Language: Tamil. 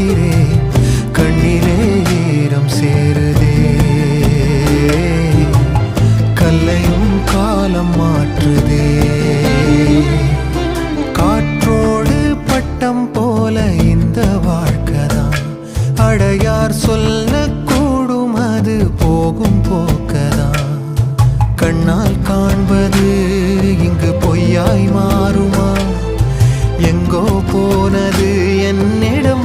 பார்க்கிறேன், கண்ணிலே ஈரம் சேருதே. கல்லையும் காலம் மாற்றுதே. காற்றோடு பட்டம் போல இந்த வாழ்க்கைதான், அடையார் சொல்லக்கூடும் அது போகும் போக்கதான். கண்ணால் காண்பது இங்கு பொய்யாய் மாறுமா? எங்கோ போனது என்னிடம்